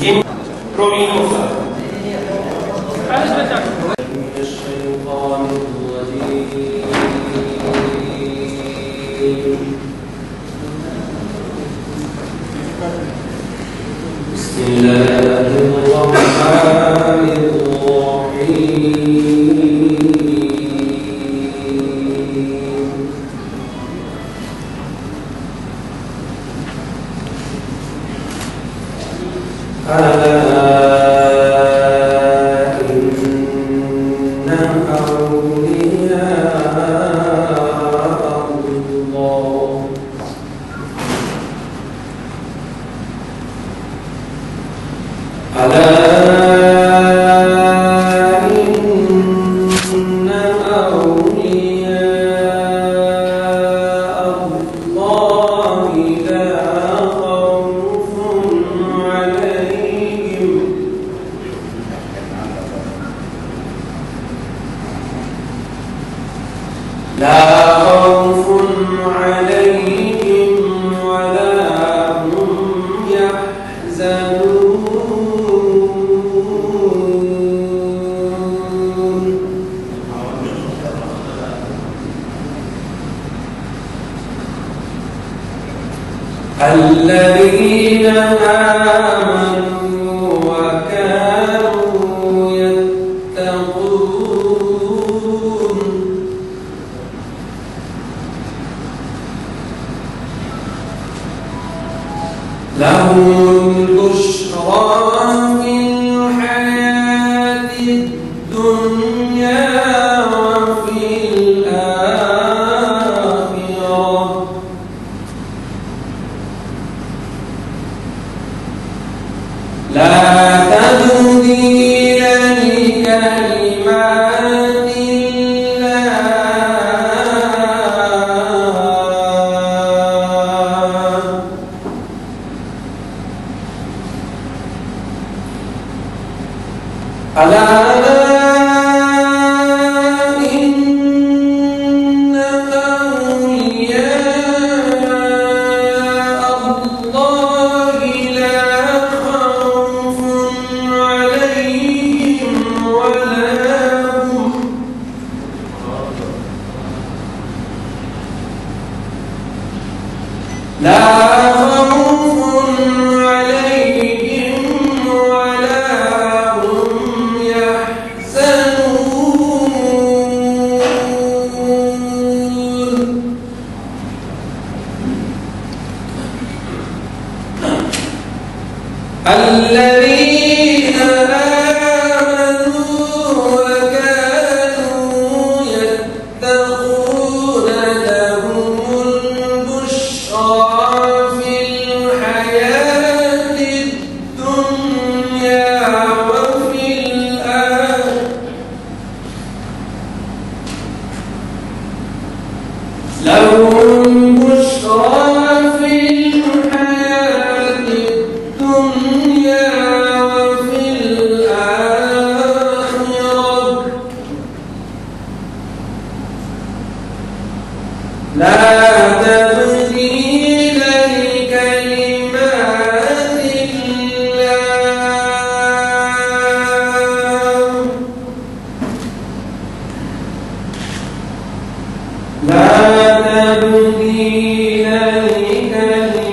जिन प्रोवीनों से الذين آمنوا وكانوا يتقون لهم البشرى في الحياة الدنيا وفي الآخرة لا تبديل لكلمات الله الذين آمنوا وكانوا يتقون لهم البشرى في الحياة الدنيا وفي الآخرة لهم البشرى في الحياة الدنيا وفي الآخرة لا تبديل لكلمات الله لا تبديل لكلمات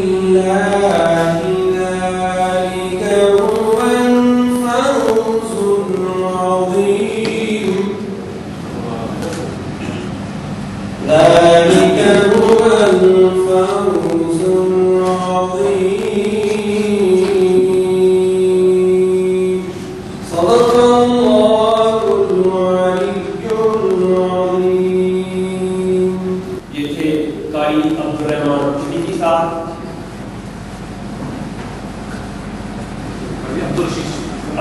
الله ذلك هو الفوز العظيم ذلك هو الفوز العظيم صدق الله العلي العظيم ये थे कारी अब्दुर्रहमान शरीफी साहब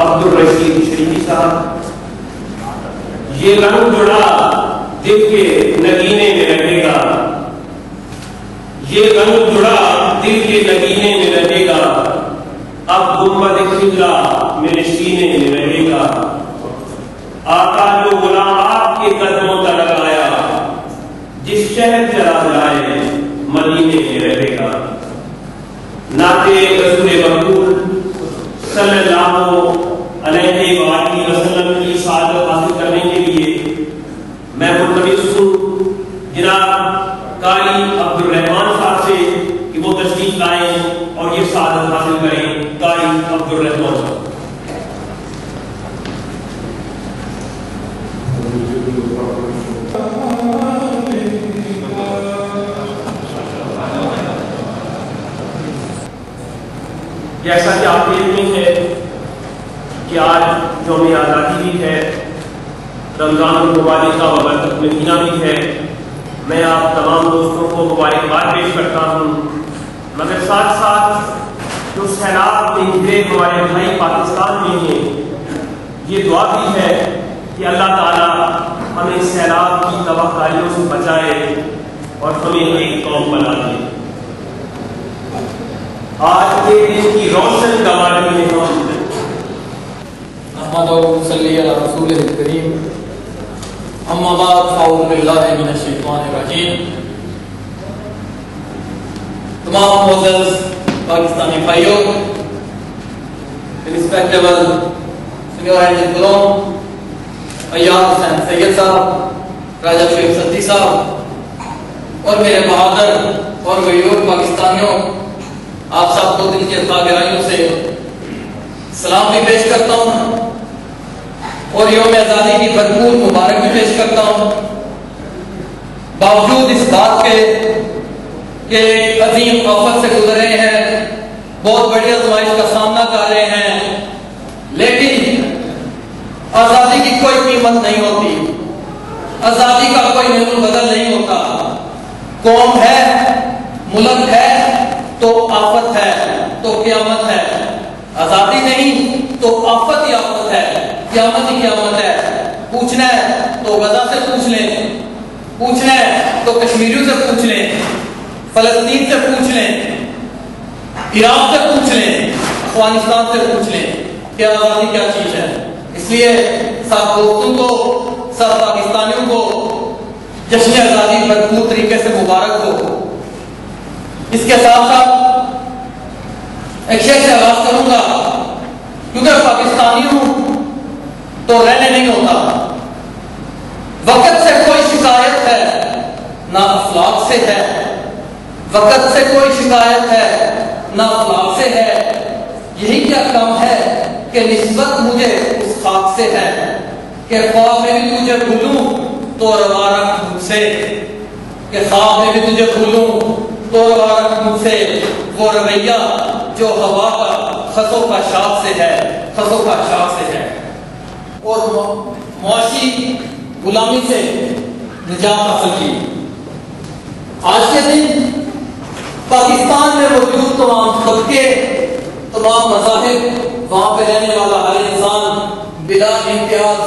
अब्दुल रशीद शरीफी साहब ये रंग जुड़ा दिल के नगीने में रहेगा ये रंग जुड़ा दिल के नगीने में रहेगा अब गुंबद खिजरा मेरे सीने में रहेगा आका जो गुलाम आपके कदमों का लगाया जिस शहर चला जाए मदीने में रहेगा नाते रसूल मकबूल सल्लल्लाहु अलैहि वसल्लम की सआदत हासिल करने के लिए मैं मुल्तमिस हूँ जनाब कारी अब्दुल रहमान साहब से कि वो तशरीफ लाएं और ये सआदत हासिल करें। कारी अब्दुल रहमान साहब। जैसा कि आपके इल्म में है कि आज यौम आज़ादी भी है, रमज़ान मुबारक का वबरकत महीना भी है। मैं आप तमाम दोस्तों को मुबारकबाद पेश करता हूँ, मगर साथ साथ जो सैलाब में घिरे हमारे भाई पाकिस्तान में हैं, ये दुआ भी है कि अल्लाह ताला हमें सैलाब की तबाहकारियों से बचाए और हमें एक कौम बना दे। आज के दिन की रोशन गवाही में हम अहमद सल्ली अला रसूलिल करीम अम्मा बाद फ़अऊज़ु बिल्लाहि मिनश शैतानिर रजीम। तमाम मोअज़्ज़ज़ पाकिस्तानी भाइयों, रिस्पेक्टेबल सीनियर एंड ग्लोम अय्याज हुसैन सैयद साहब, राजा शेख सद्दी साहब और मेरे बहादुर और गयूर पाकिस्तानियों, आप सब दो दिन के गहराइयों से सलाम भी पेश करता हूँ और यौम आज़ादी की भरपूर मुबारक भी पेश करता हूँ। बावजूद इस बात के अजीम आफत से गुजर रहे हैं, बहुत बड़ी आजमाइश का सामना कर रहे हैं, लेकिन आज़ादी की कोई कीमत नहीं होती, आज़ादी का कोई नज़र बदल नहीं होता। कौम है, मुल्क है तो आफत है तो क़यामत है, आजादी नहीं तो आफत ही आफत है, क़यामत ही क़यामत है। पूछना है तो गजा से पूछ लें, पूछना है तो कश्मीरियों से पूछ लें, फलस्तीन से पूछ लें, इराक से पूछ लें, अफगानिस्तान से पूछ लें कि आजादी क्या चीज है। इसलिए सब दोस्तों को, सब पाकिस्तानियों को जश्न आजादी भरपूर तरीके से मुबारक हो। इसके साथ साथ एक शेर से आगाज करूंगा, क्योंकि पाकिस्तानी हूं तो रहने नहीं होता। वक्त से कोई शिकायत है ना अखलाक से है, वक्त से कोई शिकायत है ना अखलाक से है। यही क्या काम है कि निस्बत मुझे उस खाक से है कि ख्वाब में भी तुझे भूलूं तो रवा रख मुझसे, कि ख्वाब में भी तुझे भूलूं तो रवा रख मुझसे। वो रवैया जो हवा का खसों का शाख से है, खसों का शाख से है, और मुआशी गुलामी से निजात हासिल की। आज के दिन पाकिस्तान में मौजूद तमाम तबके, तमाम मज़ाहिब, वहां पे रहने वाला हर इंसान बिला इम्तियाज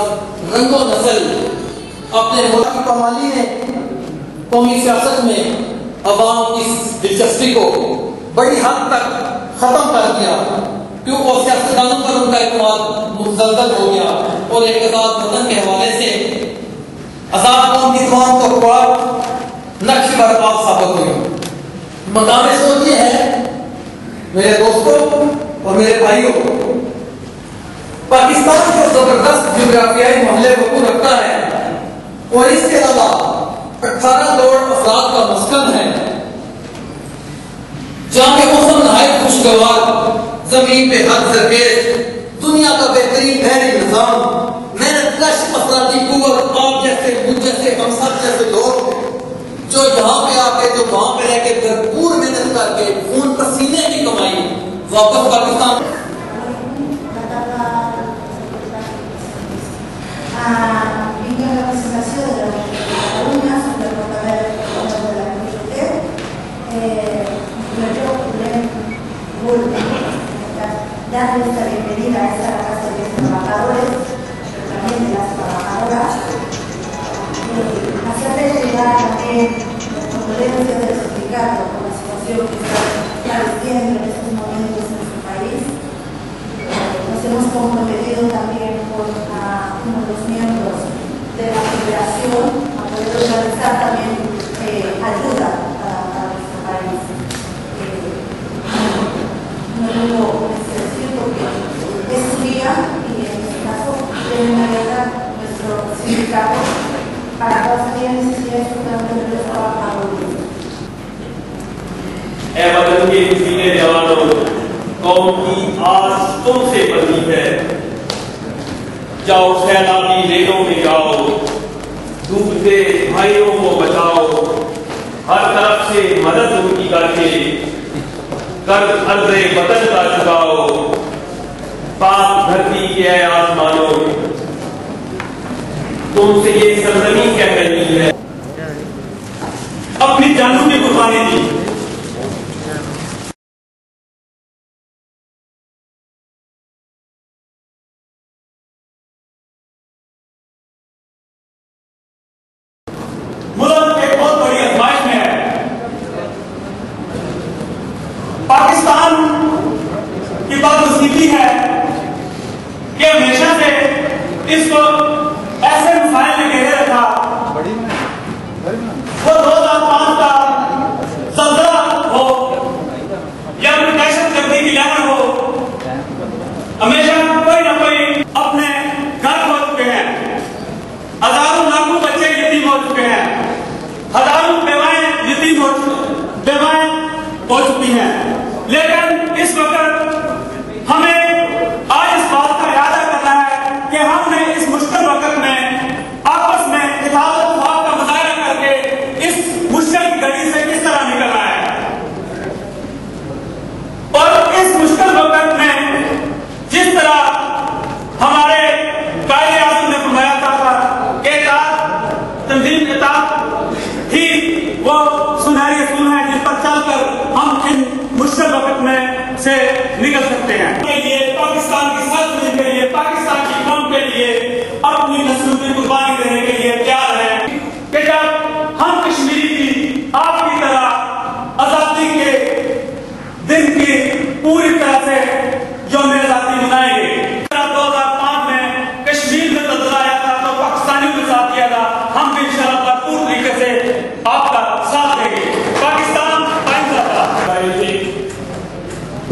रंगो नस्ल अपने मुल्क की कमाली ने कौमी सियासत में अवाम की दिलचस्पी को बड़ी हद तक खत्म कर दिया, क्योंकि वो सियासतदानों पर उनका एतमाद मुज़ल्ज़ल हो गया और एक आज़ाद वतन के हवाले से आज़ाद कौम की ख्वाब तो ख्वाब नक्श बर्बाद साबित हुई। मकाम सोच ये है मेरे दोस्तों और मेरे भाइयों, पाकिस्तान जो जबरदस्त जियोग्राफियाई मामले वकूअ रखता है और इसके अलावा 18 करोड़ अफराद का मस्कन है, जहाँ के मौसम नहायत खुशगवार, जमीन पे हद सरफेस, दुनिया का बेहतरीन बहरी निजाम, मेहनत कश अफरादी कुव्वत, आप जैसे मुझ जैसे हम सब जैसे लोग जो यहाँ पे आके, जो वहां पे रह के भरपूर मेहनत करके खून पसीने की कमाई वापस Pakistan darles la bienvenida a esta casa de los trabajadores, pero también de las trabajadoras, hacerles llegar también las condolencias del sindicato por la situación que está padeciendo en estos momentos en su país. Nos hemos comprometido también con uno de los miembros de la federación a poder organizar también ayuda para nuestro país. قوم کی آس تم سے بنی ہے، جاؤ سیلابی ریلوں میں جاؤ، ڈوبتے بھائیوں کو بچاؤ، ہر طرف سے مدد ان کی کر کے قرض عرض وطن کا چکاؤ، پاک دھرتی کے اے آسمانوں، تم سے یہ سرزمین کہہ رہی ہے، اپنی جانوں کی قربانی دی۔ ملک ایک بہت بڑی آزمائش میں ہے۔ پاکستان کی بات نصیبی ہے کہ ہمیشہ سے اس کو ایسے مسائل نے گھیرے رکھا، وہ 2005 کا زلزلہ ہو یا کوئی دہشت گردی کی لہر ہو، ہمیشہ کوئی نہ کوئی اپنے گھر کھو چکے ہیں، ہزاروں لاکھوں بچے یتیم ہو چکے ہیں، ہزاروں بیوائیں یتیم ہو چکی ہیں، لیکن اس وقت ہمیں آج اس بات کا ارادہ کرنا ہے کہ ہم نے اس مشکل وقت میں آپس میں اتحاد و اتفاق کا مظاہرہ کر کے اس مشکل گھڑی سے کس طرح نکلنا ہے، اور اس مشکل وقت میں جس طرح ہمارے قائد اعظم نے فرمایا تھا کہ تنظیم اطاعت ہی وہ سنہری اصول ہیں جن پر چل کر ہم ان مشکل وقت میں سے نکل سکتے ہیں، کے لیے پاکستان کی سرزمین کے لیے، پاکستان کی قوم کے لیے اپنی نسلوں کی قربانی دینے کے لیے تیار ہے کہ جب ہم کشمیری بھی آپ کی طرح آزادی کے دن کی پوری طرح سے یوم آزادی منائیں گے۔ 2005 میں کشمیر میں زلزلہ آیا تھا تو پاکستانیوں کے ساتھ کیا تھا، ہم بھی انشاءاللہ بھرپور طریقے سے آپ کا ساتھ دیں گے۔ پاکستان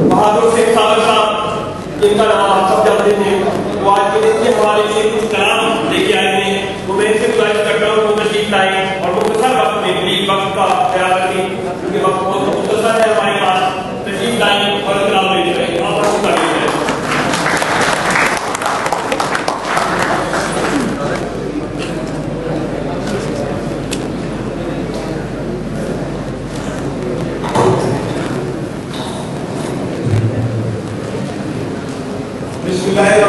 بہادر شیخ صابر صاحب، جن کا نام آپ سب جانتے ہیں، وہ آج کے دن کے حوالے سے کچھ کلام لے کے آئے ہیں، تو میں ان سے گزارش کرتا ہوں وہ تشریف لائیں اور مختصر وقت میں پلیز وقت کا خیال رکھیں کیونکہ وقت بہت مختصر ہے ہمارے پاس، تشریف لائیں اور کلام لے جائیں، آپ شروع کر لیجیے۔ بسم اللہ